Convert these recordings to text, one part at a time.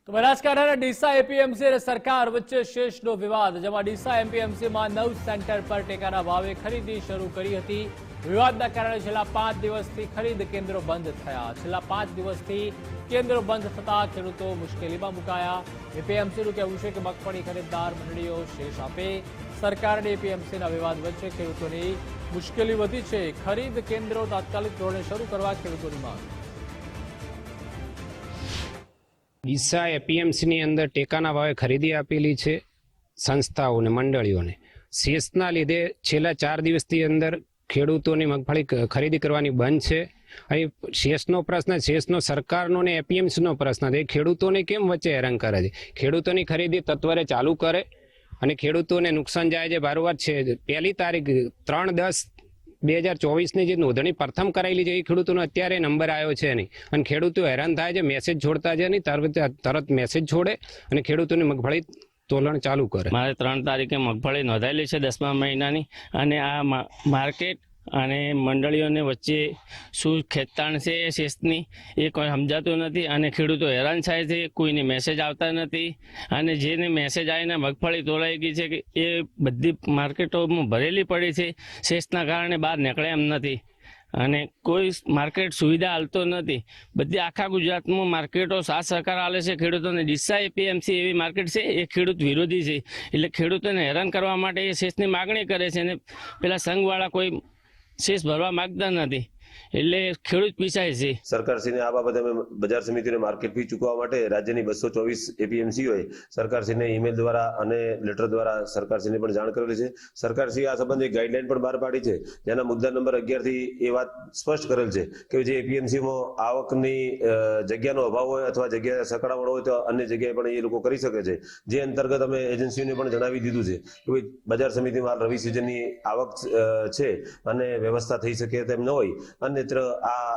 તો બનાસકાંઠાના ડીસા એપીએમસી અને સરકાર વચ્ચે શેષનો વિવાદ, જેમાં ડીસા એપીએમસીમાં 9 સેન્ટર પર ટેકાના ભાવે ખરીદી શરૂ કરી હતી। વિવાદના કારણે છેલ્લા 5 દિવસથી ખરીદ કેન્દ્રો બંધ થયા। છેલ્લા 5 દિવસથી કેન્દ્રો બંધ થતા ખેડૂતો મુશ્કેલીમાં મુકાયા। એપીએમસીનું કહેવું છે કે મગફળી ખરીદદાર મંડળીઓ શેષ આપે। સરકાર અને એપીએમસીના વિવાદ વચ્ચે ખેડૂતોની મુશ્કેલી વધી છે। ખરીદ કેન્દ્રો તાત્કાલિક ધોરણે શરૂ કરવા ખેડૂતોની માંગ। ડીસા એપીએમસીની અંદર ટેકાના ભાવે ખરીદી આપેલી છે સંસ્થાઓને, મંડળીઓને। શેષના લીધે છેલ્લા 4 દિવસથી અંદર ખેડૂતોની મગફળી ખરીદી કરવાની બંધ છે। અહીં શેષનો પ્રશ્ન, શેષનો સરકારનો ને એપીએમસીનો પ્રશ્ન છે। ખેડૂતોને કેમ વચ્ચે હેરાન કરે છે? ખેડૂતોની ખરીદી તત્વરે ચાલુ કરે અને ખેડૂતોને નુકસાન જાય છે। બારોબાર છે 1 તારીખ 3/10/2024ની જે નોંધણી પ્રથમ કરાયેલી છે એ ખેડૂતોનો અત્યારે નંબર આવ્યો છે નહીં, અને ખેડૂતો હેરાન થાય છે, મેસેજ છોડતા છે નહીં, તરત મેસેજ છોડે અને ખેડૂતોની મગફળી તોલણ ચાલુ કરે। મારે 3 તારીખે મગફળી નોંધાયેલી છે 10મા મહિનાની, અને આ માર્કેટ અને મંડળીઓને વચ્ચે શું ખેંચતાણ છે એ શેષની એ કોઈ સમજાતું નથી, અને ખેડૂતો હેરાન થાય છે। કોઈને મેસેજ આવતા નથી, અને જેને મેસેજ આવીને મગફળી તોલાઈ ગઈ છે કે એ બધી માર્કેટોમાં ભરેલી પડી છે। શેષના કારણે બહાર નીકળે એમ નથી, અને કોઈ માર્કેટ સુવિધા હાલતો નથી। બધી આખા ગુજરાતમાં માર્કેટો સાથ સહકાર આલે છે ખેડૂતોને। ડીસા એપીએમસી એવી માર્કેટ છે એ ખેડૂત વિરોધી છે, એટલે ખેડૂતોને હેરાન કરવા માટે એ શેષની માગણી કરે છે, અને પેલા સંઘવાળા કોઈ શેષ ભરવા માંગતા નથી, એટલે ખેડૂત પીસાય છે। સરકારશ્રીને આ બાબતે અમે બજાર સમિતિને માર્કેટ ફી ચૂકવવા માટે રાજ્યની 224 એપીએમસીઓએ સરકારશ્રીને ઈમેલ દ્વારા અને લેટર દ્વારા સરકારશ્રીને પણ જાણ કરેલી છે। સરકારશ્રીએ આ સંબંધે ગાઈડલાઈન પણ બહાર પાડી છે, જેના મુદ્દા નંબર 11 થી એ વાત સ્પષ્ટ કરેલ છે કે જે એપીએમસીમાં આવકની જગ્યાનો અભાવ હોય અથવા જગ્યા સકડામણ હોય તો અન્ય જગ્યાએ પણ એ લોકો કરી શકે છે। જે અંતર્ગત અમે એજન્સીઓને પણ જણાવી દીધું છે કે બજાર સમિતિમાં રવિ સિઝનની આવક છે અને વ્યવસ્થા થઈ શકે તેમ ન હોય, અન્યત્ર આ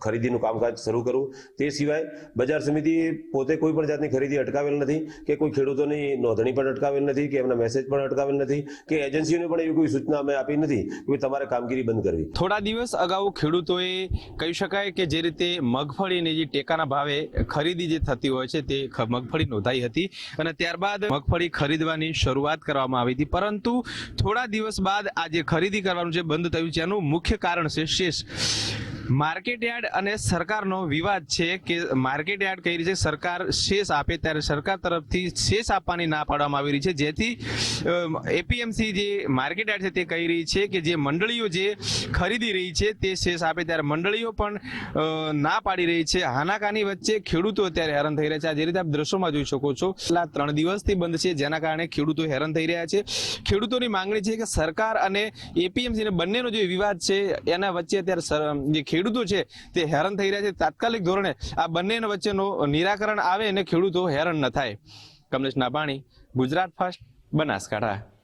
ખરીદીનું કામકાજ શરૂ કરવું। તે સિવાય બજાર સમિતિએ પોતે કોઈ પણ જાતની ખરીદી અટકાવેલ નથી, કે કોઈ ખેડૂતોની નોંધણી પણ અટકાવેલ નથી, કે એમના મેસેજ પણ અટકાવેલ નથી, કે એજન્સીઓને પણ એવી કોઈ સૂચના અમે આપી નથી કે તમારે કામગીરી બંધ કરવી। થોડા દિવસ અગાઉ ખેડૂતોએ કહી શકાય કે જે રીતે મગફળીની જે ટેકાના ભાવે ખરીદી જે થતી હોય છે તે મગફળી નોંધાઈ હતી, અને ત્યારબાદ મગફળી ખરીદવાની શરૂઆત કરવામાં આવી હતી, પરંતુ થોડા દિવસ બાદ આ જે ખરીદી કરવાનું જે બંધ થયું છે એનું મુખ્ય કારણ છે શેષ। માર્કેટ યાર્ડ અને સરકારનો વિવાદ છે કે માર્કેટ યાર્ડ કહી રહી છે સરકાર શેષ આપે, ત્યારે સરકાર તરફથી શેષ આપવાની ના પાડવામાં આવી રહી છે, જેથી એપીએમસી જે માર્કેટ યાર્ડ છે તે કહી રહી છે કે જે મંડળીઓ જે ખરીદી રહી છે તે શેષ આપે, ત્યારે મંડળીઓ પણ ના પાડી રહી છે। હાનાકાની વચ્ચે ખેડૂતો અત્યારે હેરાન થઈ રહ્યા છે। જે રીતે આપ દ્રશ્યોમાં જોઈ શકો છો, છેલ્લા 3 દિવસથી બંધ છે, જેના કારણે ખેડૂતો હેરાન થઈ રહ્યા છે। ખેડૂતોની માંગણી છે કે સરકાર અને એપીએમસી બંનેનો જે વિવાદ છે એના વચ્ચે અત્યારે જે ખેડૂતો છે તે હેરાન થઈ રહ્યા છે, તાત્કાલિક ધોરણે આ બંને વચ્ચેનો નિરાકરણ આવે અને ખેડૂતો હેરાન ન થાય। કમલેશ નાભાણી, ગુજરાત ફર્સ્ટ, બનાસકાંઠા।